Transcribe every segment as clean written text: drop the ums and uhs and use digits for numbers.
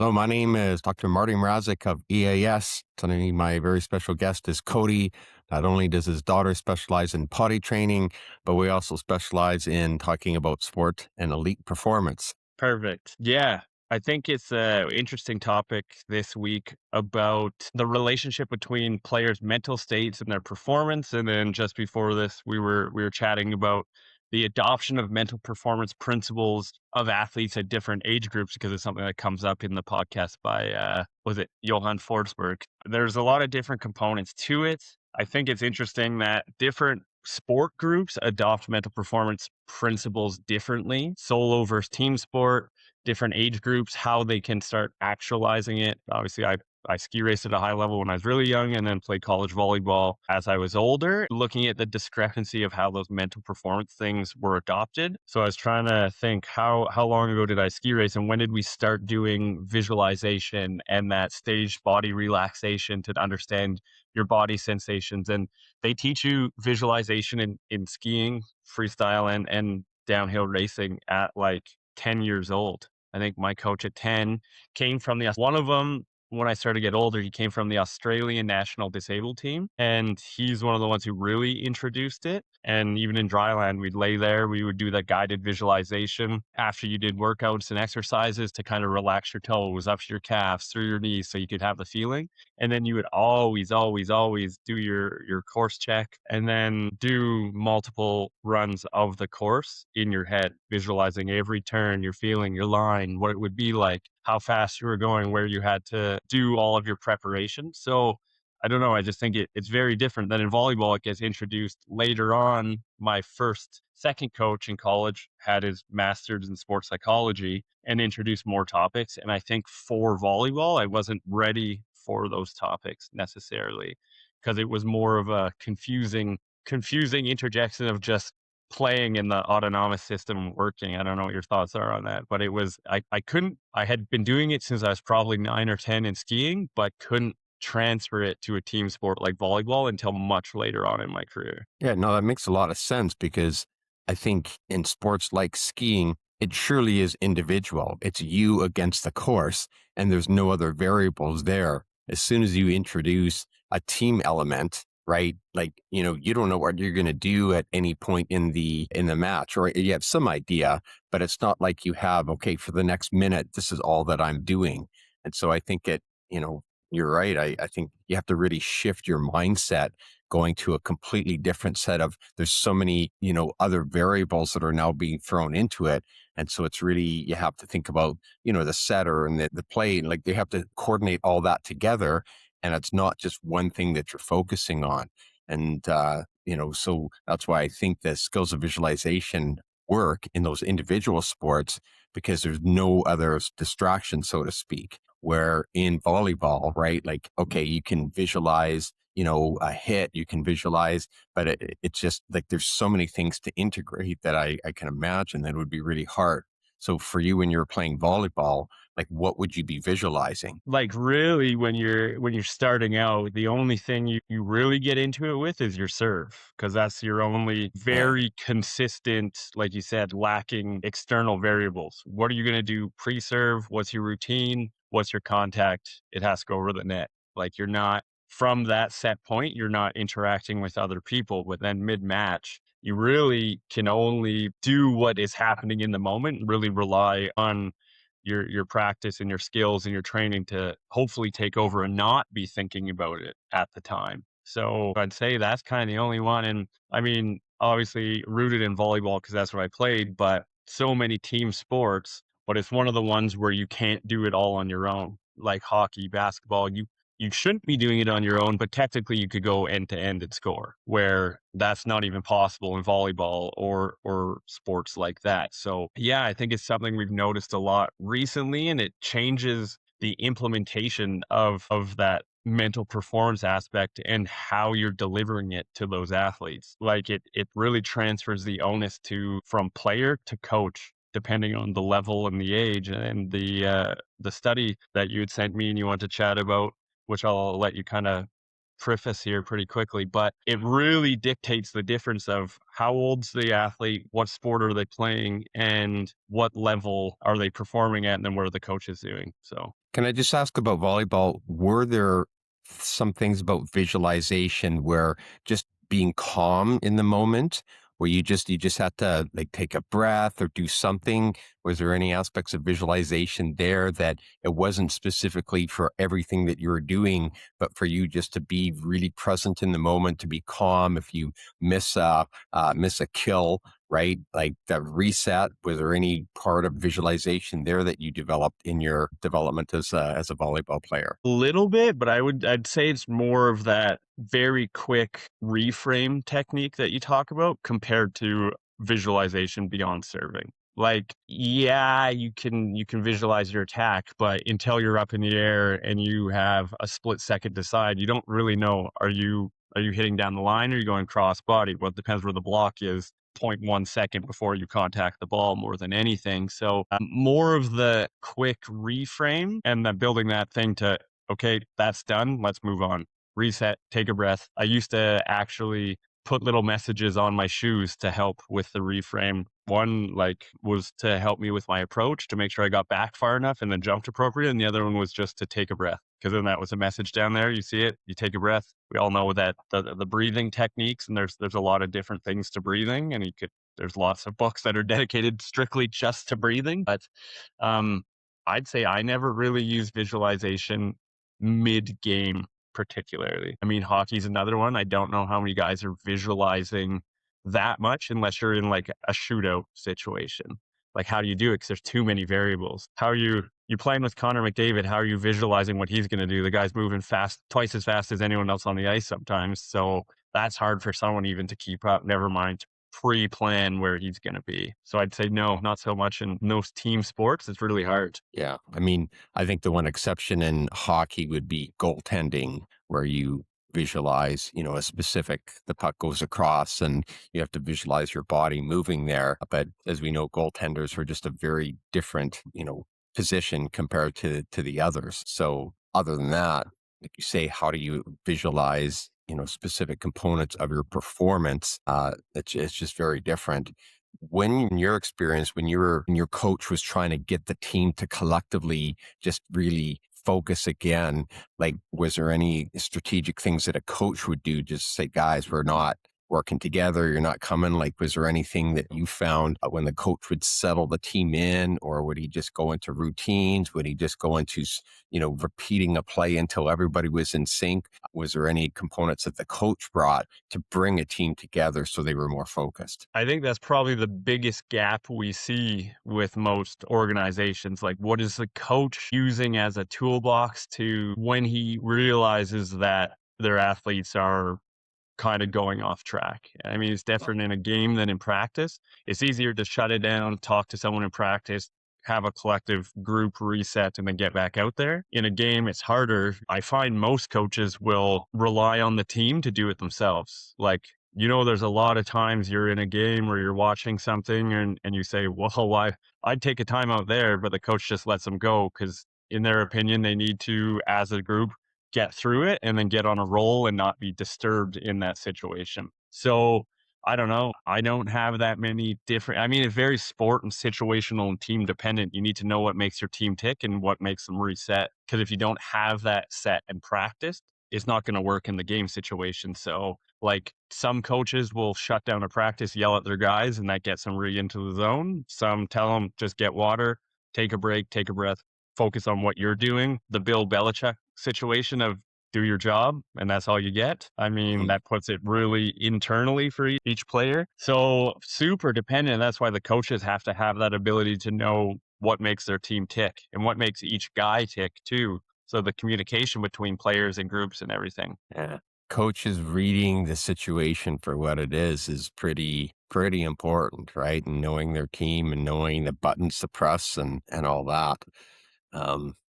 Hello, my name is Dr. Marty Mrazik of EAS. Today, my very special guest is Cody. Not only does his daughter specialize in potty training, but we also specialize in talking about sport and elite performance. Perfect. Yeah. I think it's a interesting topic this week about the relationship between players' mental states and their performance. And then just before this, we were chatting about the adoption of mental performance principles of athletes at different age groups because it's something that comes up in the podcast by was it Johann Forsberg. There's a lot of different components to it. I think it's interesting that different sport groups adopt mental performance principles differently. Solo versus team sport, different age groups, how they can start actualizing it. Obviously, I ski raced at a high level when I was really young and then played college volleyball as I was older, looking at the discrepancy of how those mental performance things were adopted. So I was trying to think how long ago did I ski race and when did we start doing visualization and that staged body relaxation to understand your body sensations. And they teach you visualization in skiing, freestyle, and downhill racing at like 10 years old. I think my coach at 10 came from one of them. When I started to get older, he came from the Australian national disabled team. And he's one of the ones who really introduced it. And even in dryland, we'd lay there, we would do that guided visualization after you did workouts and exercises to kind of relax your toes up to your calves, through your knees, so you could have the feeling. And then you would always do your course check and then do multiple runs of the course in your head, visualizing every turn, your feeling, your line, what it would be like, how fast you were going, where you had to do all of your preparation. So I don't know. I just think it's very different than in volleyball. It gets introduced later on. My second coach in college had his master's in sports psychology and introduced more topics. And I think for volleyball, I wasn't ready for those topics necessarily because it was more of a confusing interjection of just playing in the autonomous system working. I don't know what your thoughts are on that, but I had been doing it since I was probably 9 or 10 in skiing, but couldn't transfer it to a team sport like volleyball until much later on in my career. Yeah, no, that makes a lot of sense because I think in sports like skiing, it surely is individual. It's you against the course, and there's no other variables there. As soon as you introduce a team element, right? Like, you don't know what you're going to do at any point in the match, or you have some idea, but it's not like you have, okay, for the next minute, this is all that I'm doing. And so I think you're right. I think you have to really shift your mindset going to a completely different set of, there's so many, other variables that are now being thrown into it. And so it's really, you have to think about, the setter and the play, like they have to coordinate all that together. And it's not just one thing that you're focusing on. And, so that's why I think the skills of visualization work in those individual sports because there's no other distraction, so to speak. Where in volleyball, right? Like, okay, you can visualize, a hit, you can visualize, but it's just like there's so many things to integrate that I can imagine that would be really hard. So for you, when you're playing volleyball, like what would you be visualizing? Like really when you're starting out, the only thing you really get into it with is your serve because that's your only Yeah. very consistent, like you said, lacking external variables. What are you going to do pre-serve? What's your routine? What's your contact? It has to go over the net. Like you're not from that set point, you're not interacting with other people, but then mid-match, you really can only do what is happening in the moment and really rely on your practice and your skills and your training to hopefully take over and not be thinking about it at the time. So I'd say that's kind of the only one. And I mean, obviously rooted in volleyball because that's what I played, but so many team sports, but it's one of the ones where you can't do it all on your own. Like hockey, basketball, you shouldn't be doing it on your own, but technically you could go end to end and score, where that's not even possible in volleyball or sports like that. So yeah, I think it's something we've noticed a lot recently, and it changes the implementation of that mental performance aspect and how you're delivering it to those athletes. Like it really transfers the onus to from player to coach depending on the level and the age. And the study that you had sent me and you want to chat about, which I'll let you kind of preface here pretty quickly, but it really dictates the difference of how old's the athlete, what sport are they playing, and what level are they performing at, and then what are the coaches doing. So Can I just ask about volleyball? Were there some things about visualization where just being calm in the moment, where you just had to like take a breath or do something? Was there any aspects of visualization there that it wasn't specifically for everything that you were doing, but for you just to be really present in the moment, to be calm if you miss a kill, right? Like that reset. Was there any part of visualization there that you developed in your development as a volleyball player? a little bit, but I'd say it's more of that very quick reframe technique that you talk about compared to visualization beyond serving. Like, yeah, you can visualize your attack, but until you're up in the air and you have a split second to decide, you don't really know, are you hitting down the line or are you going cross body? Well, it depends where the block is. 0.1 second before you contact the ball more than anything. So more of the quick reframe and then building that thing to, okay, that's done. Let's move on. Reset, take a breath. I used to actually put little messages on my shoes to help with the reframe. One like was to help me with my approach to make sure I got back far enough and then jumped appropriate. And the other one was just to take a breath. Because then that was a message down there. You see it, you take a breath. We all know that the breathing techniques, and there's a lot of different things to breathing, and there's lots of books that are dedicated strictly just to breathing. But um, I'd say I never really use visualization mid game particularly. I mean, hockey's another one. I don't know how many guys are visualizing that much unless you're in like a shootout situation. Like, how do you do it? Because there's too many variables. How are you playing with Connor McDavid? How are you visualizing what he's going to do? The guy's moving fast, twice as fast as anyone else on the ice sometimes. So that's hard for someone even to keep up. Never mind to pre-plan where he's going to be. So I'd say no, not so much in those team sports. It's really hard. Yeah. I mean, I think the one exception in hockey would be goaltending, where you visualize, a specific, the puck goes across and you have to visualize your body moving there. But as we know, goaltenders are just a very different, position compared to the others. So other than that, like you say, how do you visualize, specific components of your performance? It's just very different. When in your experience, when your coach was trying to get the team to collectively just really focus again, like was there any strategic things that a coach would do? Just say, guys, we're not working together. You're not coming. Like, was there anything that you found when the coach would settle the team in, or would he just go into routines? Would he just go into, repeating a play until everybody was in sync? Was there any components that the coach brought to bring a team together so they were more focused? I think that's probably the biggest gap we see with most organizations. Like, what is the coach using as a toolbox to when he realizes that their athletes are kind of going off track? I mean, it's different in a game than in practice. It's easier to shut it down, talk to someone in practice, have a collective group reset, and then get back out there. In a game, it's harder. I find most coaches will rely on the team to do it themselves. Like, there's a lot of times you're in a game or you're watching something and you say, well, why? I'd take a timeout there, but the coach just lets them go because, in their opinion, they need to, as a group, get through it and then get on a roll and not be disturbed in that situation. So I don't know. I don't have that many different, I mean, it's very sport and situational and team dependent. You need to know what makes your team tick and what makes them reset. Because if you don't have that set and practiced, it's not going to work in the game situation. So, like, some coaches will shut down a practice, yell at their guys, and that gets them really into the zone. Some tell them just get water, take a break, take a breath, focus on what you're doing. The Bill Belichick situation of do your job and that's all you get. I mean, Mhm. that puts it really internally for each player. So super dependent. That's why the coaches have to have that ability to know what makes their team tick and what makes each guy tick too. So the communication between players and groups and everything. Yeah. Coaches reading the situation for what it is pretty important, right? And knowing their team and knowing the buttons to press and all that.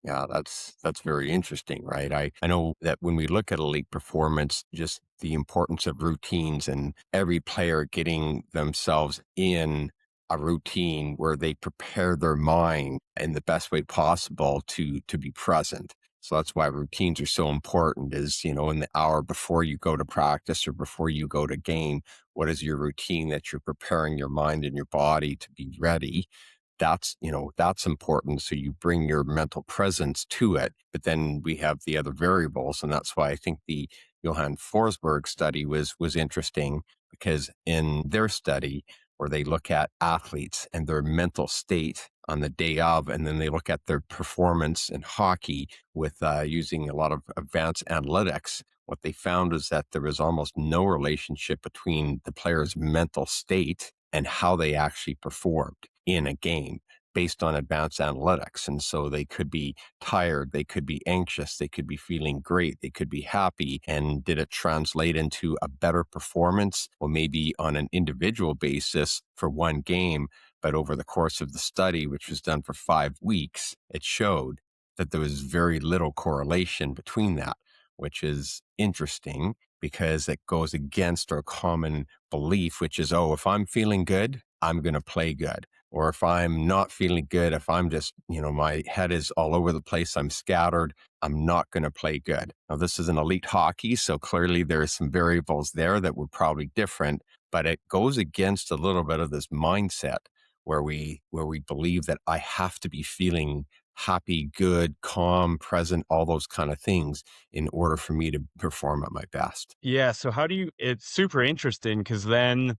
Yeah, that's very interesting, right? I know that when we look at elite performance, just the importance of routines and every player getting themselves in a routine where they prepare their mind in the best way possible to be present. So that's why routines are so important is, in the hour before you go to practice or before you go to game, what is your routine that you're preparing your mind and your body to be ready? That's important. So you bring your mental presence to it. But then we have the other variables. And that's why I think the Johann Forsberg study was interesting because in their study, where they look at athletes and their mental state on the day of, and then they look at their performance in hockey with using a lot of advanced analytics. What they found is that there was almost no relationship between the player's mental state and how they actually performed in a game based on advanced analytics. And so they could be tired, they could be anxious, they could be feeling great, they could be happy. And did it translate into a better performance? Well, maybe on an individual basis for one game, but over the course of the study, which was done for 5 weeks, it showed that there was very little correlation between that, which is interesting because it goes against our common belief, which is, oh, if I'm feeling good, I'm going to play good. Or if I'm not feeling good, if I'm just, my head is all over the place, I'm scattered, I'm not going to play good. Now, this is an elite hockey, so clearly there are some variables there that were probably different, but it goes against a little bit of this mindset where we believe that I have to be feeling happy, good, calm, present, all those kind of things in order for me to perform at my best. Yeah. So how do you, it's super interesting because then,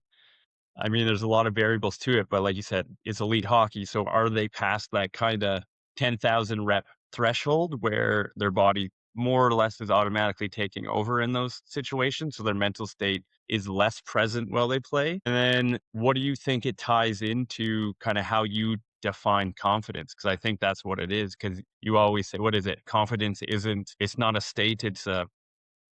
I mean, there's a lot of variables to it, but like you said, it's elite hockey. So are they past that kind of 10,000 rep threshold where their body more or less is automatically taking over in those situations? So their mental state is less present while they play. And then what do you think it ties into kind of how you define confidence? Because I think that's what it is. Because you always say, what is it? Confidence it's not a state, it's a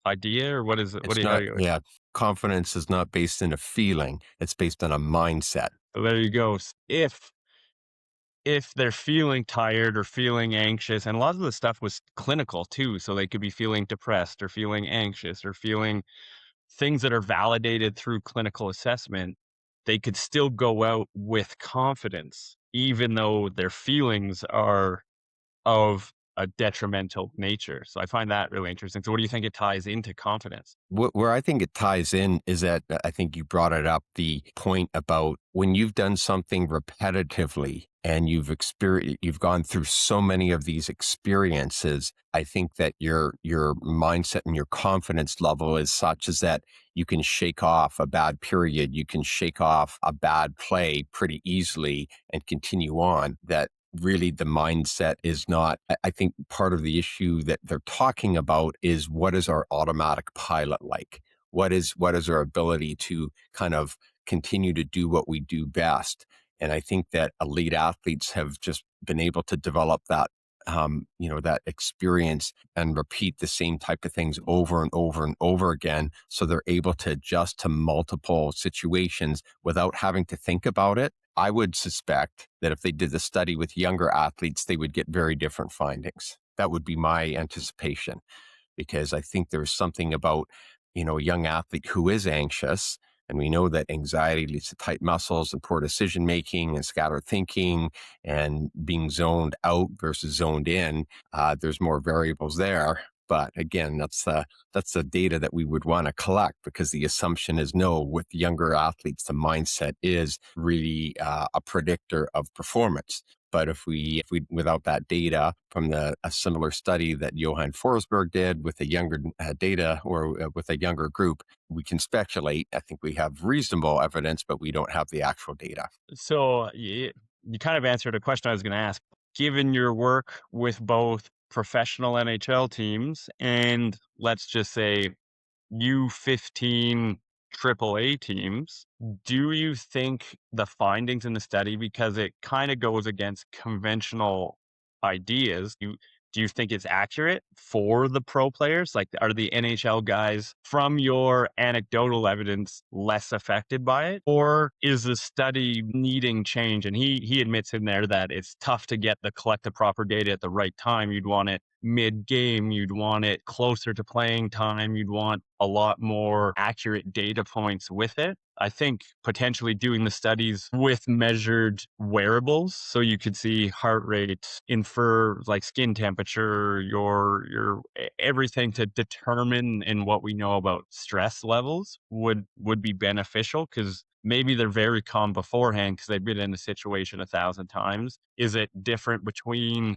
idea, or what is it? What It's do you, how not, do you, yeah, confidence is not based in a feeling, it's based on a mindset. so there you go. If they're feeling tired or feeling anxious, and a lot of the stuff was clinical too, so they could be feeling depressed or feeling anxious or feeling things that are validated through clinical assessment, they could still go out with confidence, even though their feelings are of a detrimental nature. So I find that really interesting. So what do you think it ties into confidence? Where I think it ties in is that I think you brought it up, the point about when you've done something repetitively and you've gone through so many of these experiences. I think that your mindset and your confidence level is such as that you can shake off a bad period, you can shake off a bad play pretty easily and continue on. That really the mindset is not. I think part of the issue that they're talking about is what is our automatic pilot like? What is our ability to kind of continue to do what we do best? And I think that elite athletes have just been able to develop that experience and repeat the same type of things over and over and over again. So they're able to adjust to multiple situations without having to think about it. I would suspect that if they did the study with younger athletes, they would get very different findings. That would be my anticipation, because I think there's something about, a young athlete who is anxious. And we know that anxiety leads to tight muscles and poor decision making and scattered thinking and being zoned out versus zoned in. There's more variables there. But again, that's the data that we would want to collect, because the assumption is no, with younger athletes, the mindset is really a predictor of performance. But if we without that data from a similar study that Johann Forsberg did with a younger data, or with a younger group, we can speculate. I think we have reasonable evidence, but we don't have the actual data. So you kind of answered a question I was going to ask. Given your work with both professional NHL teams and let's just say U15 AAA teams, do you think the findings in the study, because it kind of goes against conventional ideas, do you think it's accurate for the pro players? Like, are the NHL guys, from your anecdotal evidence, less affected by it? Or is the study needing change? And he admits in there that it's tough to collect the proper data at the right time. You'd want it mid-game, you'd want it closer to playing time, you'd want a lot more accurate data points with it. I think potentially doing the studies with measured wearables, so you could see heart rate, infer like skin temperature, everything to determine in what we know about stress levels would be beneficial, because maybe they're very calm beforehand because they've been in a situation 1,000 times. Is it different between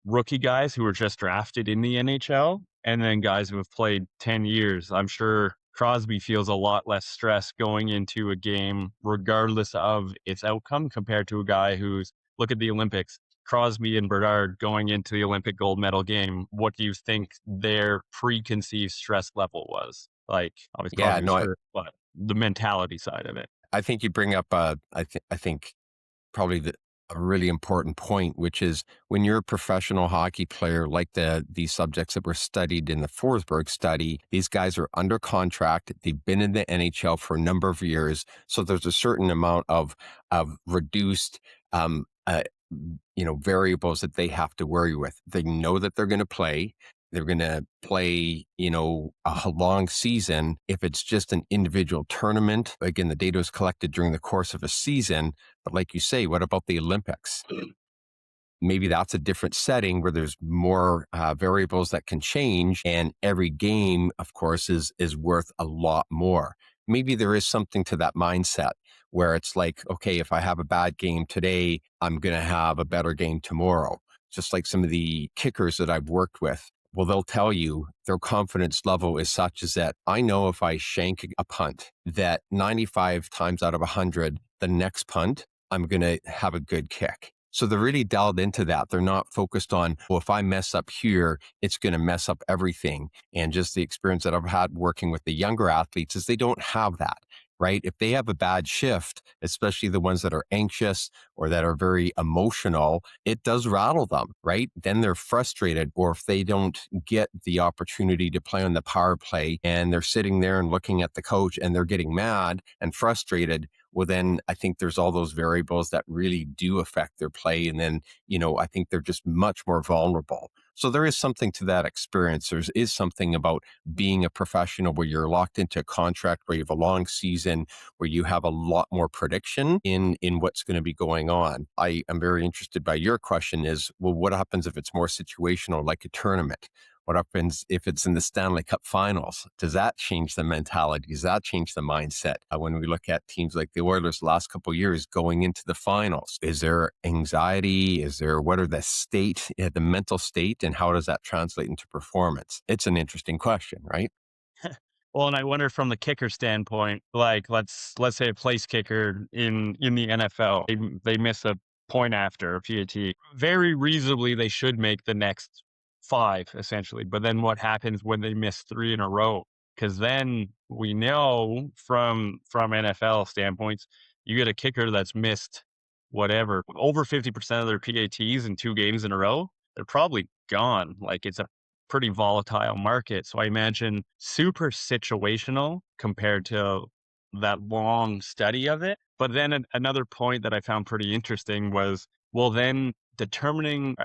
rookie guys who were just drafted in the NHL and then guys who have played 10 years? I'm sure Crosby feels a lot less stress going into a game, regardless of its outcome, compared to a guy who's, look at the Olympics, Crosby and Bedard going into the Olympic gold medal game. What do you think their preconceived stress level was? Like, obviously Yeah, Crosby was no, hurt, but the mentality side of it. I think you bring up, I think probably a really important point, which is when you're a professional hockey player, like these subjects that were studied in the Forsberg study, these guys are under contract. They've been in the NHL for a number of years. So there's a certain amount of reduced, variables that they have to worry with. They know that they're going to play. They're going to play, a long season. If it's just an individual tournament, again, the data is collected during the course of a season. But like you say, what about the Olympics? Maybe that's a different setting where there's more variables that can change, and every game, of course, is worth a lot more. Maybe there is something to that mindset where it's like, okay, if I have a bad game today, I'm going to have a better game tomorrow. Just like some of the kickers that I've worked with. Well, they'll tell you their confidence level is such as that I know if I shank a punt, that 95 times out of 100, the next punt, I'm going to have a good kick. So they're really dialed into that. They're not focused on, well, if I mess up here, it's going to mess up everything. And just the experience that I've had working with the younger athletes is they don't have that, right? If they have a bad shift, especially the ones that are anxious or that are very emotional, it does rattle them, right? Then they're frustrated. Or if they don't get the opportunity to play on the power play and they're sitting there and looking at the coach and they're getting mad and frustrated, well, then I think there's all those variables that really do affect their play. And then, I think they're just much more vulnerable. So there is something to that experience. There is something about being a professional where you're locked into a contract, where you have a long season, where you have a lot more prediction in what's going to be going on. I am very interested by your question is, well, what happens if it's more situational, like a tournament? What happens if it's in the Stanley Cup finals? Does that change the mentality? Does that change the mindset? When we look at teams like the Oilers the last couple of years going into the finals, is there anxiety? What are the mental state, and how does that translate into performance? It's an interesting question, right? Well, and I wonder from the kicker standpoint, like let's say a place kicker in the NFL, they miss a point after a PAT. Very reasonably, they should make the next five essentially. But then what happens when they miss three in a row? Because then we know from NFL standpoints, you get a kicker that's missed whatever over 50% of their PATs in 2 games in a row. They're probably gone. Like, it's a pretty volatile market. So I imagine super situational compared to that long study of it. But then another point that I found pretty interesting was, well, then determined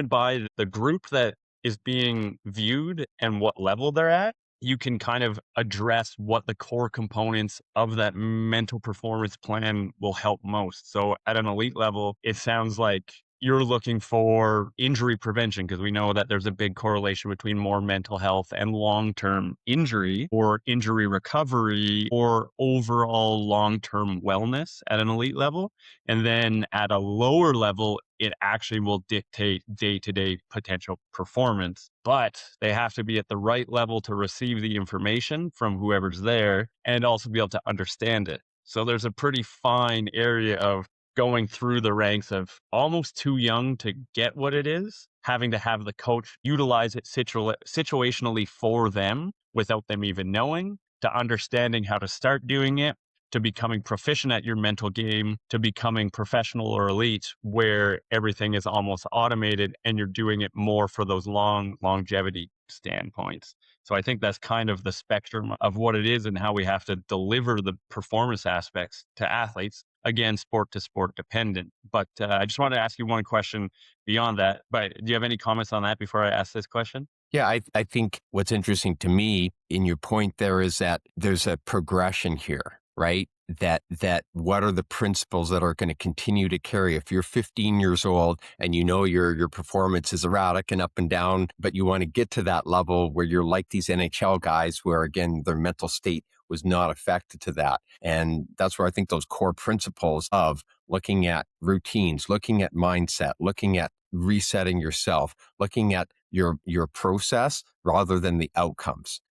by the group that is being viewed and what level they're at, you can kind of address what the core components of that mental performance plan will help most. So at an elite level, it sounds like you're looking for injury prevention, because we know that there's a big correlation between more mental health and long-term injury or injury recovery or overall long-term wellness at an elite level. And then at a lower level, it actually will dictate day-to-day potential performance. But they have to be at the right level to receive the information from whoever's there and also be able to understand it. So there's a pretty fine area of going through the ranks of almost too young to get what it is, having to have the coach utilize it situationally for them without them even knowing, to understanding how to start doing it, to becoming proficient at your mental game, to becoming professional or elite, where everything is almost automated and you're doing it more for those longevity standpoints. So I think that's kind of the spectrum of what it is and how we have to deliver the performance aspects to athletes. Again, sport to sport dependent. But I just wanted to ask you one question beyond that. But do you have any comments on that before I ask this question? Yeah, I think what's interesting to me in your point there is that there's a progression here. right? That what are the principles that are going to continue to carry? If you're 15 years old and you know your performance is erratic and up and down, but you want to get to that level where you're like these NHL guys where again their mental state was not affected to that. And that's where I think those core principles of looking at routines, looking at mindset, looking at resetting yourself, looking at your process rather than the outcomes.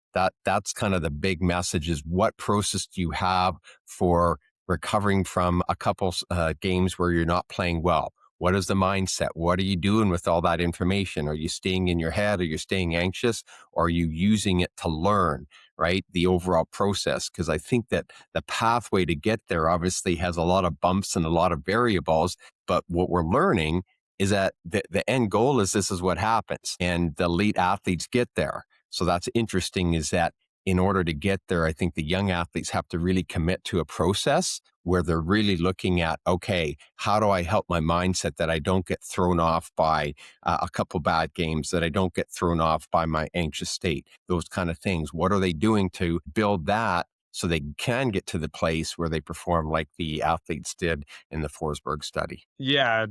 That's kind of the big message is what process do you have for recovering from a couple games where you're not playing well? What is the mindset? What are you doing with all that information? Are you staying in your head? Are you staying anxious? Or are you using it to learn, right? The overall process. Because I think that the pathway to get there obviously has a lot of bumps and a lot of variables. But what we're learning is that the end goal is this is what happens. And the elite athletes get there. So that's interesting is that in order to get there, I think the young athletes have to really commit to a process where they're really looking at, okay, how do I help my mindset that I don't get thrown off by a couple bad games, that I don't get thrown off by my anxious state, those kind of things. What are they doing to build that so they can get to the place where they perform like the athletes did in the Forsberg study? Yeah,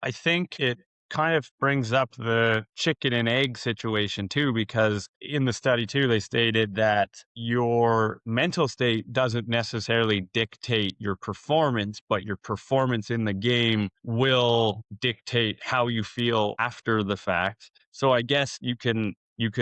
I think it kind of brings up the chicken and egg situation too, because in the study too, they stated that your mental state doesn't necessarily dictate your performance, but your performance in the game will dictate how you feel after the fact. So I guess you could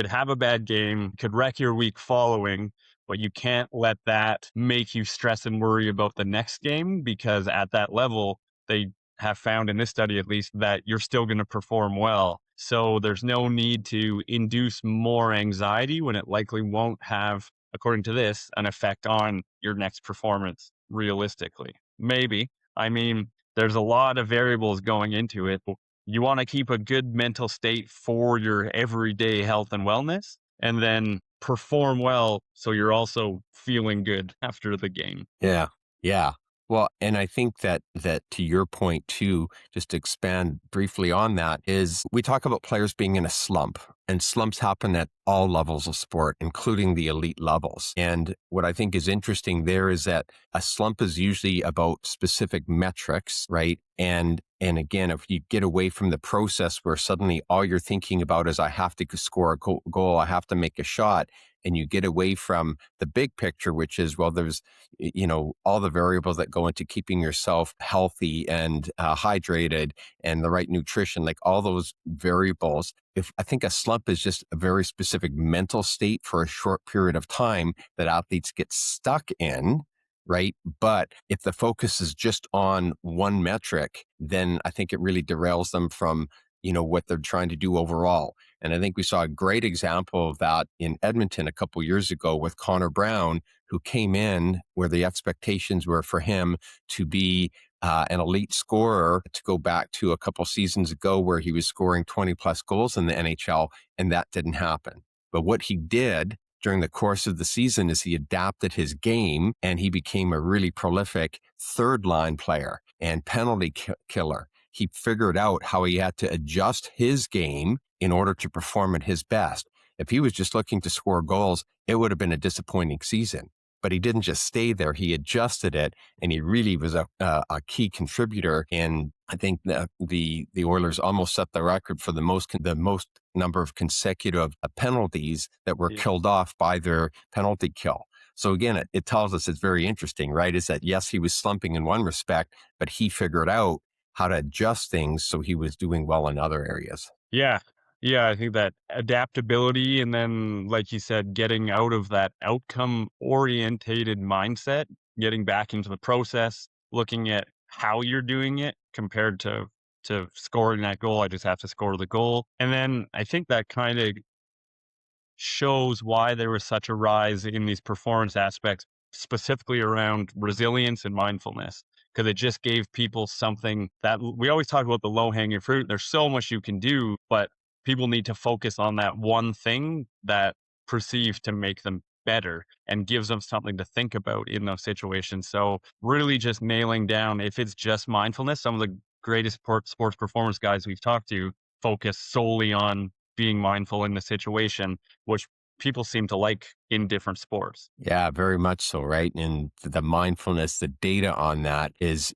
have a bad game, could wreck your week following, but you can't let that make you stress and worry about the next game because at that level, they have found in this study at least that you're still going to perform well. So there's no need to induce more anxiety when it likely won't have, according to this, an effect on your next performance realistically. Maybe. I mean, there's a lot of variables going into it. You want to keep a good mental state for your everyday health and wellness, and then perform well so you're also feeling good after the game. Yeah. Yeah. Well, and I think that to your point too, just to expand briefly on that, is we talk about players being in a slump, and slumps happen at all levels of sport, including the elite levels. And what I think is interesting there is that a slump is usually about specific metrics, right? And again, if you get away from the process where suddenly all you're thinking about is I have to score a goal, I have to make a shot, and you get away from the big picture, which is, well, there's all the variables that go into keeping yourself healthy and hydrated and the right nutrition, like all those variables. If I think a slump is just a very specific mental state for a short period of time that athletes get stuck in, right? But if the focus is just on one metric, then I think it really derails them from what they're trying to do overall. And I think we saw a great example of that in Edmonton a couple years ago with Connor Brown, who came in where the expectations were for him to be an elite scorer, to go back to a couple seasons ago where he was scoring 20 plus goals in the NHL, and that didn't happen. But what he did during the course of the season is he adapted his game and he became a really prolific third line player and penalty killer. He figured out how he had to adjust his game in order to perform at his best. If he was just looking to score goals, it would have been a disappointing season. But he didn't just stay there. He adjusted it, and he really was a key contributor. And I think the Oilers almost set the record for the most number of consecutive penalties that were Yeah. killed off by their penalty kill. So again, it tells us it's very interesting, right? Is that yes, he was slumping in one respect, but he figured out how to adjust things so he was doing well in other areas. Yeah. Yeah, I think that adaptability and then, like you said, getting out of that outcome orientated mindset, getting back into the process, looking at how you're doing it compared to scoring that goal. I just have to score the goal. And then I think that kind of shows why there was such a rise in these performance aspects, specifically around resilience and mindfulness, because it just gave people something that we always talk about the low hanging fruit. There's so much you can do, but people need to focus on that one thing that perceived to make them better and gives them something to think about in those situations. So really just nailing down if it's just mindfulness, some of the greatest sports performance guys we've talked to focus solely on being mindful in the situation, which people seem to like in different sports. Yeah, very much so, right? And the mindfulness, the data on that is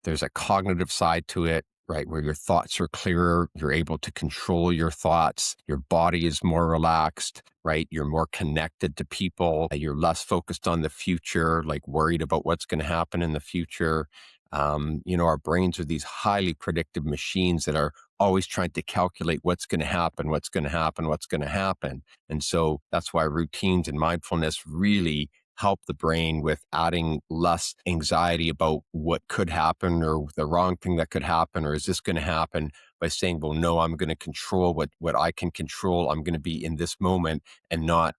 there's a cognitive side to it, right? Where your thoughts are clearer, you're able to control your thoughts, your body is more relaxed, right? You're more connected to people, you're less focused on the future, like worried about what's going to happen in the future. Our brains are these highly predictive machines that are always trying to calculate what's going to happen, what's going to happen, what's going to happen. And so that's why routines and mindfulness really help the brain with adding less anxiety about what could happen or the wrong thing that could happen, or is this going to happen, by saying, well, no, I'm going to control what I can control. I'm going to be in this moment and not,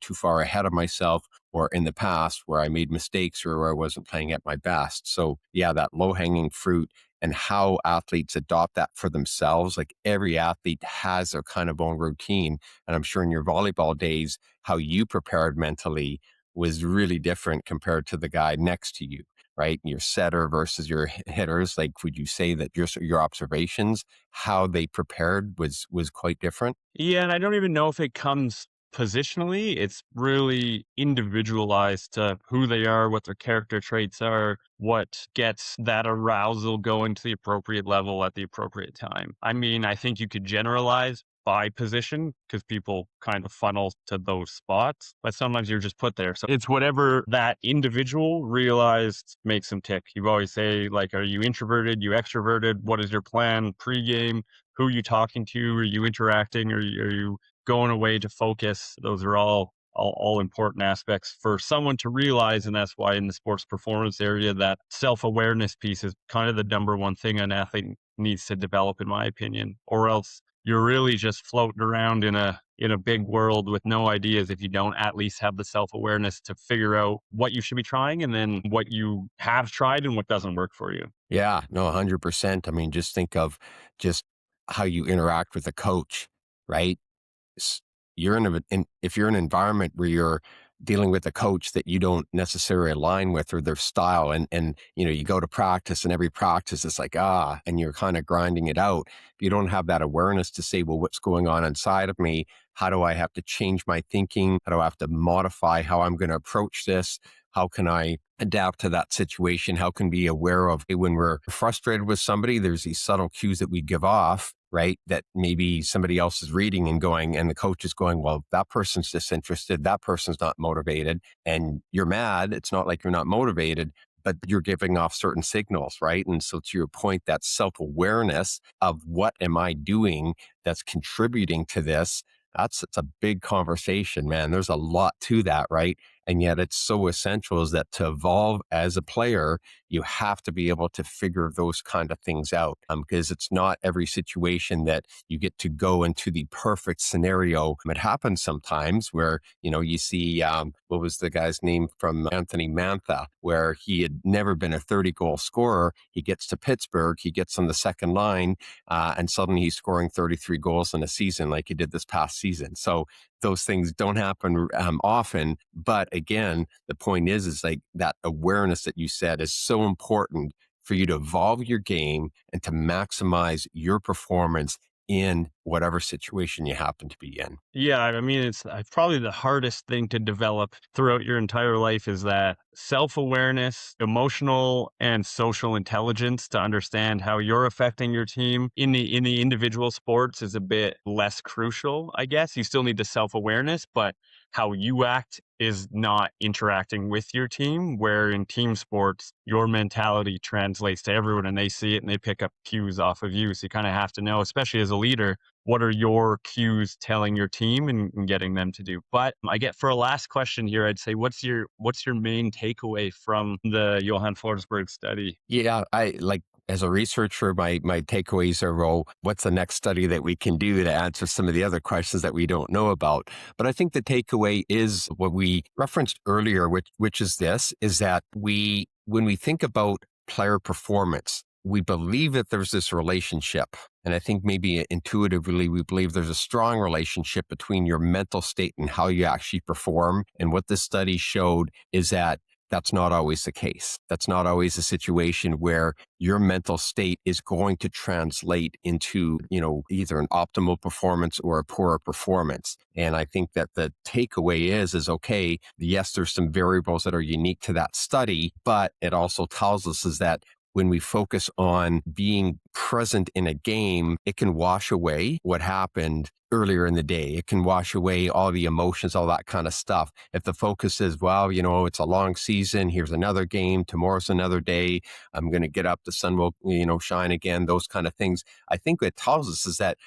too far ahead of myself or in the past where I made mistakes or where I wasn't playing at my best. So yeah, that low hanging fruit and how athletes adopt that for themselves. Like every athlete has their kind of own routine. And I'm sure in your volleyball days, how you prepared mentally was really different compared to the guy next to you, right? Your setter versus your hitters. Like, would you say that your observations, how they prepared was quite different? Yeah, and I don't even know if it comes positionally. It's really individualized to who they are, what their character traits are, what gets that arousal going to the appropriate level at the appropriate time. I mean, I think you could generalize by position because people kind of funnel to those spots, but sometimes you're just put there. So it's whatever that individual realized makes them tick. You always say, like, are you introverted? You extroverted? What is your plan pregame? Who are you talking to? Are you interacting? Are you going away to focus? Those are all important aspects for someone to realize. And that's why in the sports performance area, that self-awareness piece is kind of the number one thing an athlete needs to develop, in my opinion, or else you're really just floating around in a big world with no ideas if you don't at least have the self-awareness to figure out what you should be trying and then what you have tried and what doesn't work for you. Yeah, no, 100%. I mean, just think of just how you interact with a coach, right? s- you're if you're in an environment where you're dealing with a coach that you don't necessarily align with or their style, and you go to practice, and every practice is like, and you're kind of grinding it out. If you don't have that awareness to say, well, what's going on inside of me? How do I have to change my thinking? How do I have to modify how I'm going to approach this? How can I adapt to that situation? How can we be aware of, hey, when we're frustrated with somebody, there's these subtle cues that we give off, right? That maybe somebody else is reading and going, and the coach is going, well, that person's disinterested. That person's not motivated. And you're mad. It's not like you're not motivated, but you're giving off certain signals, right? And so to your point, that self-awareness of what am I doing that's contributing to this, it's a big conversation, man. There's a lot to that, right? And yet it's so essential is that to evolve as a player, you have to be able to figure those kind of things out, because it's not every situation that you get to go into the perfect scenario. It happens sometimes where, you see, what was the guy's name from Anthony Mantha, where he had never been a 30-goal scorer. He gets to Pittsburgh, he gets on the second line, and suddenly he's scoring 33 goals in a season like he did this past season. So those things don't happen often. But again, the point is like that awareness that you said is so important for you to evolve your game and to maximize your performance in whatever situation you happen to be in. Yeah, I mean, it's probably the hardest thing to develop throughout your entire life is that self-awareness, emotional and social intelligence to understand how you're affecting your team in the individual sports is a bit less crucial, I guess. You still need the self-awareness, but how you act is not interacting with your team, where in team sports, your mentality translates to everyone and they see it and they pick up cues off of you. So you kind of have to know, especially as a leader, what are your cues telling your team and getting them to do? But I get for a last question here, I'd say, what's your main takeaway from the Johann Forsberg study? Yeah, I like as a researcher, my takeaways are, well, what's the next study that we can do to answer some of the other questions that we don't know about? But I think the takeaway is what we referenced earlier, which is this, is that when we think about player performance, we believe that there's this relationship. And I think maybe intuitively, we believe there's a strong relationship between your mental state and how you actually perform. And what this study showed is that that's not always the case. That's not always a situation where your mental state is going to translate into, either an optimal performance or a poorer performance. And I think that the takeaway is okay, yes, there's some variables that are unique to that study, but it also tells us is that when we focus on being present in a game, it can wash away what happened earlier in the day. It can wash away all the emotions, all that kind of stuff. If the focus is, well, it's a long season, here's another game, tomorrow's another day, I'm going to get up, the sun will, shine again, those kind of things. I think what it tells us is that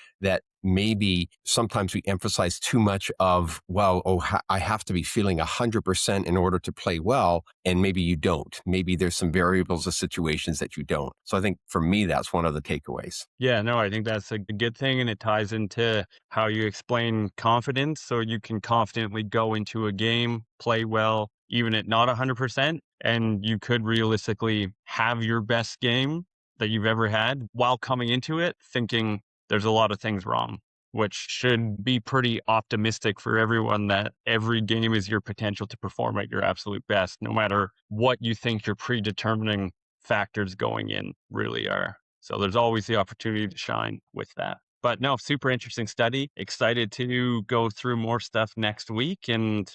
maybe sometimes we emphasize too much of, well, I have to be feeling 100% in order to play well. And maybe you don't. Maybe there's some variables or situations that you don't. So I think for me, that's one of the takeaways. Yeah, no, I think that's a good thing. And it ties into how you explain confidence. So you can confidently go into a game, play well, even at not 100%. And you could realistically have your best game that you've ever had while coming into it thinking there's a lot of things wrong, which should be pretty optimistic for everyone that every game is your potential to perform at your absolute best, no matter what you think your predetermining factors going in really are. So there's always the opportunity to shine with that. But no, super interesting study. Excited to go through more stuff next week and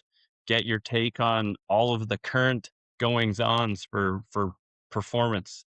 get your take on all of the current goings ons for performance.